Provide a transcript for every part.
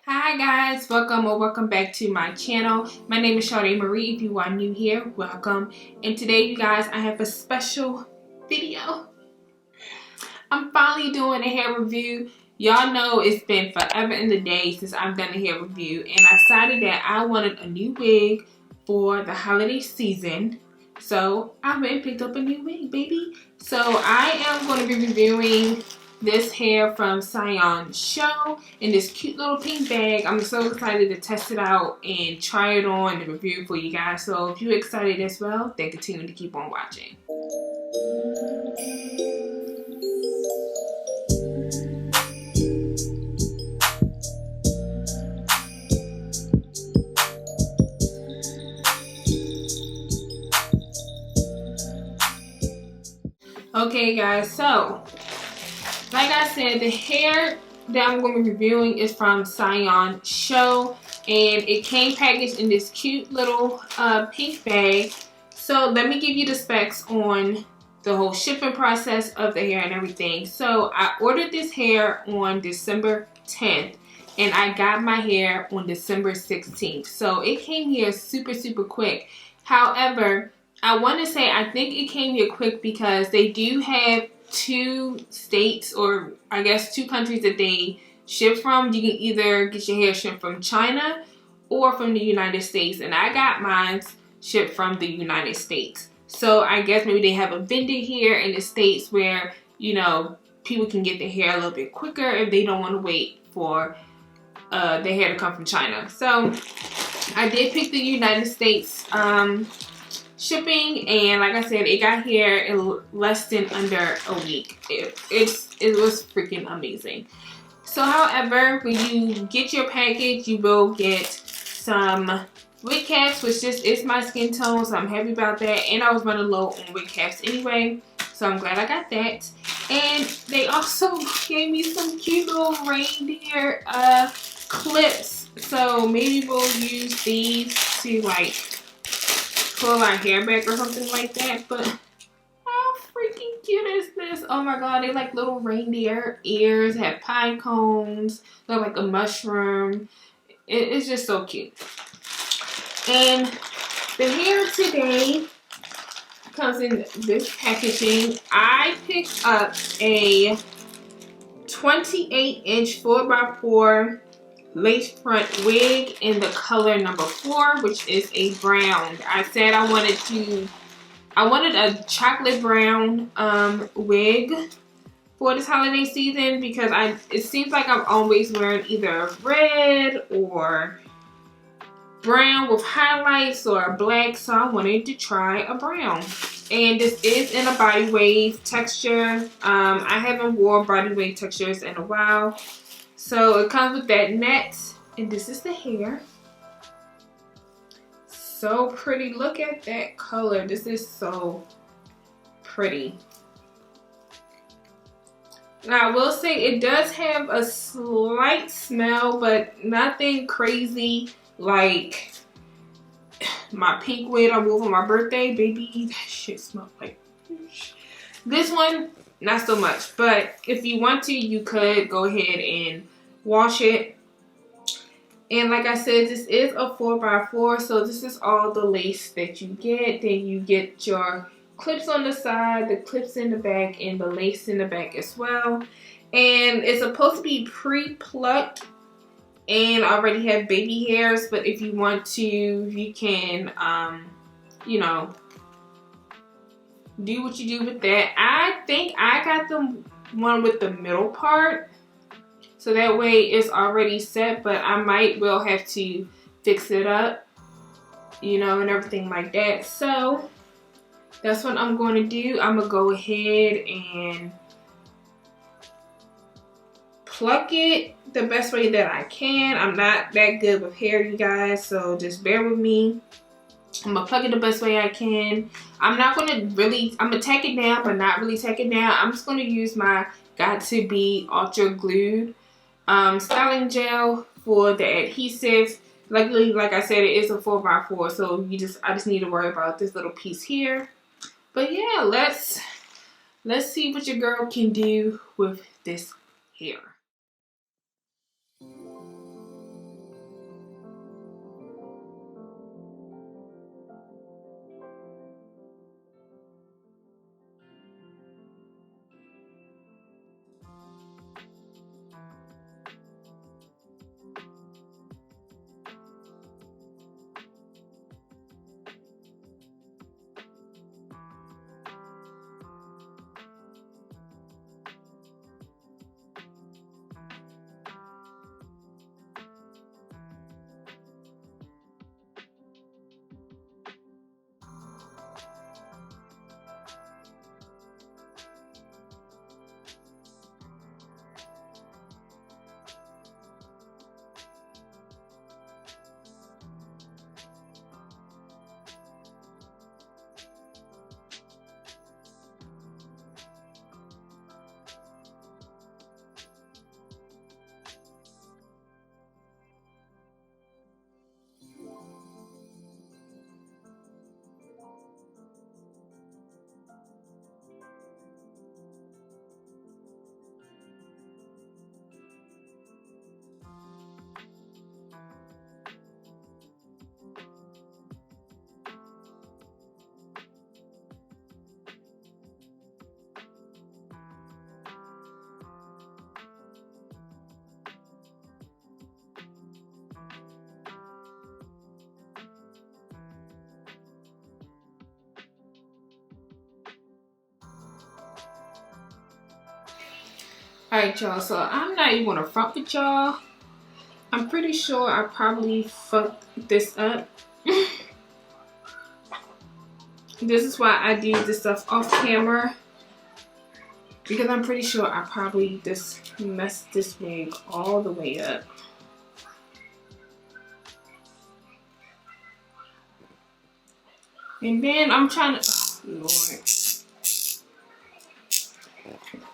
Hi guys, welcome back to my channel. My name is Shardemarie. If you are new here, welcome. And today, you guys, I have a special video. I'm finally doing a hair review. Y'all know it's been forever in the day since I've done a hair review, and I decided that I wanted a new wig for the holiday season. So I went and picked up a new wig, baby. So I am going to be reviewing this hair from Siyun Show in this cute little pink bag. I'm so excited to test it out and try it on and review it for you guys. So if you're excited as well, then continue to keep on watching. Okay guys, so like I said, the hair that I'm going to be reviewing is from Siyun Show, and it came packaged in this cute little pink bag. So let me give you the specs on the whole shipping process of the hair and everything. So I ordered this hair on December 10th and I got my hair on December 16th. So it came here super quick. However, I want to say I think it came here quick because they do have two states, or I guess two countries that they ship from. You can either get your hair shipped from China or from the United States, and I got mine shipped from the United States. So I guess maybe they have a vendor here in the States where, you know, people can get their hair a little bit quicker if they don't want to wait for their hair to come from China. So I did pick the United States shipping, and like I said, it got here in less than under a week. It was freaking amazing. So however, when you get your package, you will get some wig caps, which just is my skin tone, so I'm happy about that. And I was running low on wig caps anyway, so I'm glad I got that. And they also gave me some cute little reindeer clips, so maybe we'll use these to like pull our hair back or something like that. But how freaking cute is this? Oh my god, they like little reindeer ears, have pine cones, look like a mushroom. It's just so cute. And the hair today comes in this packaging. I picked up a 28-inch 4x4 lace front wig in the color number 4, which is a brown. I said I wanted a chocolate brown wig for this holiday season because it seems like I'm always wearing either red or brown with highlights or black, so I wanted to try a brown. And this is in a body wave texture. I haven't worn body wave textures in a while. So it comes with that net, and this is the hair. So pretty. Look at that color. This is so pretty. Now I will say it does have a slight smell, but nothing crazy like my pink wig I wore for my birthday. Baby, that shit smelled like this one. Not so much, but if you want to, you could go ahead and wash it. And like I said, this is a 4x4, so this is all the lace that you get. Then you get your clips on the side, the clips in the back, and the lace in the back as well. And it's supposed to be pre-plucked and already have baby hairs, but if you want to, you can you know, do what you do with that. I think I got the one with the middle part, so that way it's already set, but I might will have to fix it up, you know, and everything like that. So that's what I'm going to do. I'm going to go ahead and pluck it the best way that I can. I'm not that good with hair, you guys, so just bear with me. I'm gonna pluck it the best way I can. I'm gonna tack it down, but not really tack it down. I'm just gonna use my Got To Be Ultra Glued styling gel for the adhesive. Luckily, like I said, it is a 4x4, so I just need to worry about this little piece here. But yeah, let's see what your girl can do with this hair. Alright, y'all, so I'm not even gonna front with y'all. I'm pretty sure I probably fucked this up. This is why I do this stuff off camera, because I'm pretty sure I probably just messed this wig all the way up. And then I'm trying to, oh Lord,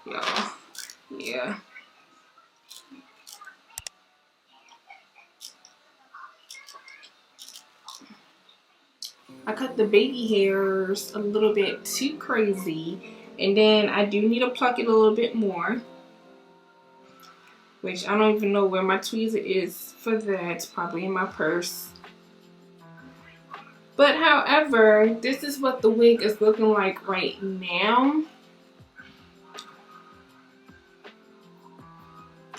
y'all, yeah. I cut the baby hairs a little bit too crazy, and then I do need to pluck it a little bit more, which I don't even know where my tweezer is for that. It's probably in my purse. But however, this is what the wig is looking like right now.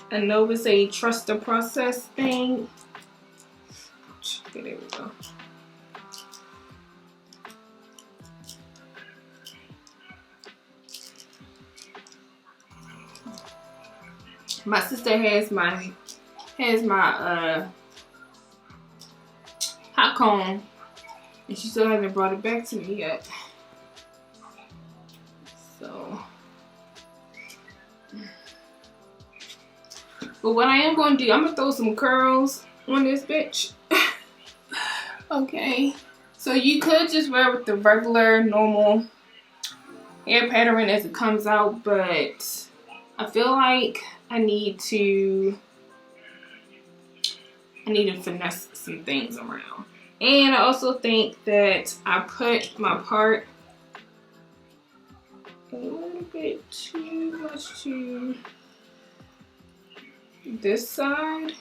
I know it's a trust the process thing. Okay, there we go. My sister has my hot comb, and she still hasn't brought it back to me yet. So, but what I am going to do, I'm going to throw some curls on this bitch. Okay, so you could just wear it with the regular normal hair pattern as it comes out, but I feel like I need to finesse some things around. And I also think that I put my part a little bit too much to this side.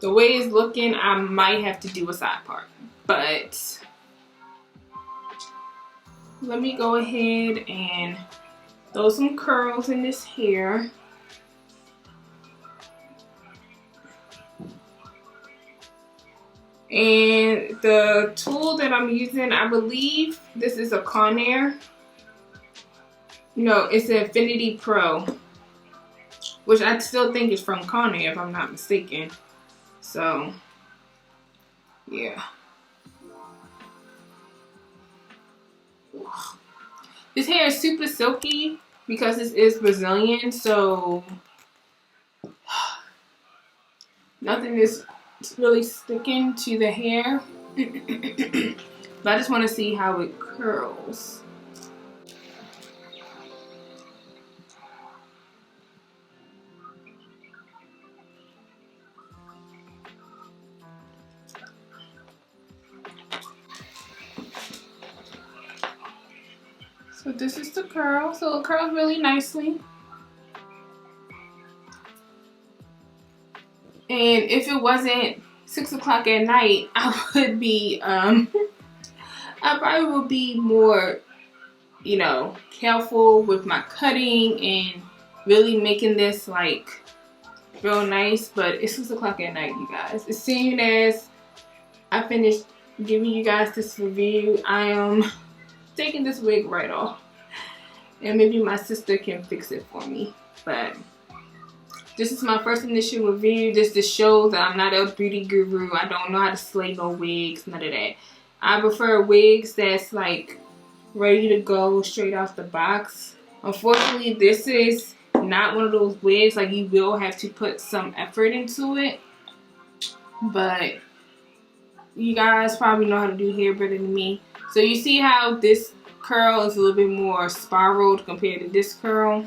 The way it's looking, I might have to do a side part, but let me go ahead and throw some curls in this hair. And the tool that I'm using, I believe this is a Conair. No, it's an Infinity Pro, which I still think is from Conair if I'm not mistaken. So, yeah. This hair is super silky because this is Brazilian, so nothing is really sticking to the hair. But I just want to see how it curls. So this is the curl. So it curls really nicely. And if it wasn't 6 o'clock at night, I would be, I probably would be more, you know, careful with my cutting and really making this like real nice. But it's 6 o'clock at night, you guys. As soon as I finish giving you guys this review, I am taking this wig right off, and maybe my sister can fix it for me. But this is my first initial review, just to show that I'm not a beauty guru. I don't know how to slay no wigs, none of that. I prefer wigs that's like ready to go straight off the box. Unfortunately, this is not one of those wigs, like you will have to put some effort into it. But you guys probably know how to do hair better than me. So you see how this curl is a little bit more spiraled compared to this curl.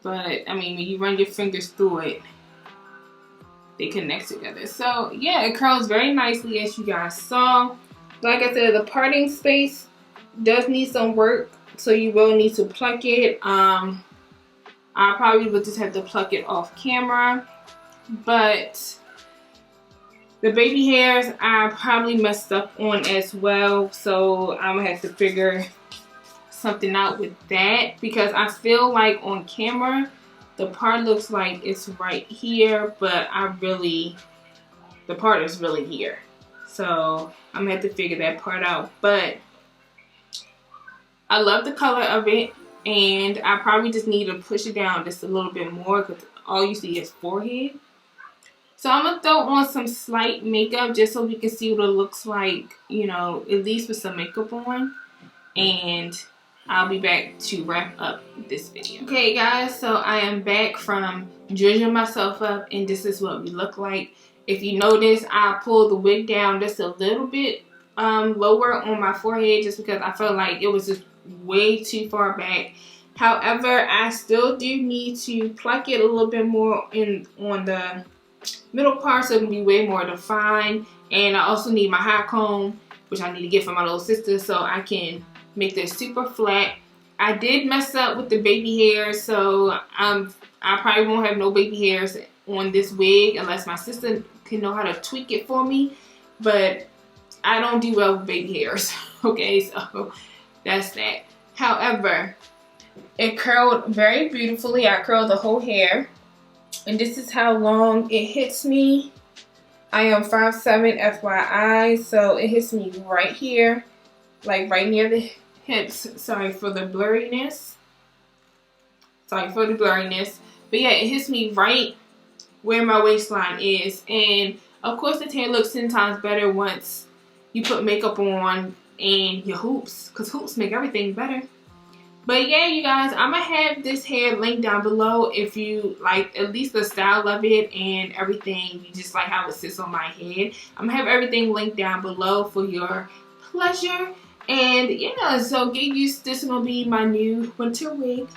But I mean, when you run your fingers through it, they connect together. So yeah, it curls very nicely, as you guys saw. Like I said, the parting space does need some work, so you will need to pluck it. I probably would just have to pluck it off camera. But the baby hairs I probably messed up on as well, so I'm gonna have to figure something out with that, because I feel like on camera the part looks like it's right here, but the part is really here. So I'm gonna have to figure that part out. But I love the color of it, and I probably just need to push it down just a little bit more because all you see is forehead. So I'm gonna throw on some slight makeup just so we can see what it looks like, you know, at least with some makeup on. And I'll be back to wrap up this video. Okay guys, so I am back from dredging myself up, and this is what we look like. If you notice, I pulled the wig down just a little bit lower on my forehead just because I felt like it was just way too far back. However, I still do need to pluck it a little bit more on the middle part so it can be way more defined. And I also need my high comb, which I need to get from my little sister, so I can make this super flat. I did mess up with the baby hairs, so I probably won't have no baby hairs on this wig unless my sister can know how to tweak it for me. But I don't do well with baby hairs. Okay, so that's that. However, it curled very beautifully. I curled the whole hair, and this is how long it hits me. I am 5'7", FYI, so it hits me right here, like right near the hips. Sorry for the blurriness. But yeah, it hits me right where my waistline is. And of course the hair looks 10 times better once you put makeup on and your hoops, because hoops make everything better. But yeah, you guys, I'm gonna have this hair linked down below if you like at least the style of it and everything. You just like how it sits on my head. I'm gonna have everything linked down below for your pleasure. And yeah, so get used. This is gonna be my new winter wig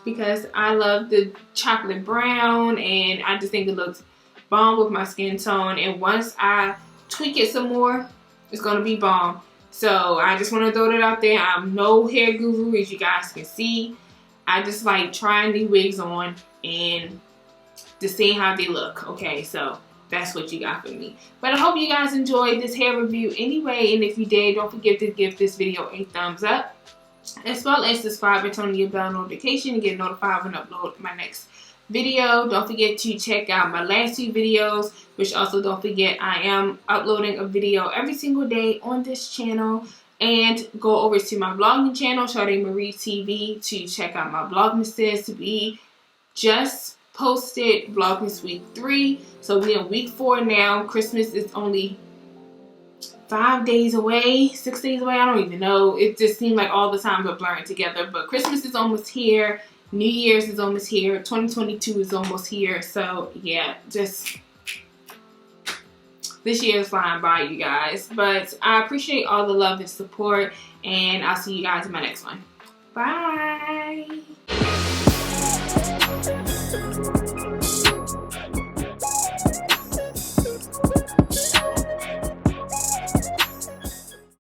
because I love the chocolate brown, and I just think it looks bomb with my skin tone. And once I tweak it some more, it's gonna be bomb. So I just want to throw that out there. I'm no hair guru, as you guys can see. I just like trying these wigs on and just seeing how they look. Okay, so that's what you got for me. But I hope you guys enjoyed this hair review anyway. And if you did, don't forget to give this video a thumbs up, as well as subscribe and turn on your bell notification to get notified when I upload my next video. Don't forget to check out my last 2 videos, which also don't forget I am uploading a video every single day on this channel. And go over to my vlogging channel, Shardemarie TV, to check out my vlogmases. We just posted Vlogmas Week 3, so we're in week 4 now. Christmas is only 5 days away, 6 days away, I don't even know. It just seemed like all the time we're blurring together, but Christmas is almost here. New Year's is almost here. 2022 is almost here. So yeah, just this year is flying by, you guys. But I appreciate all the love and support, and I'll see you guys in my next one. Bye.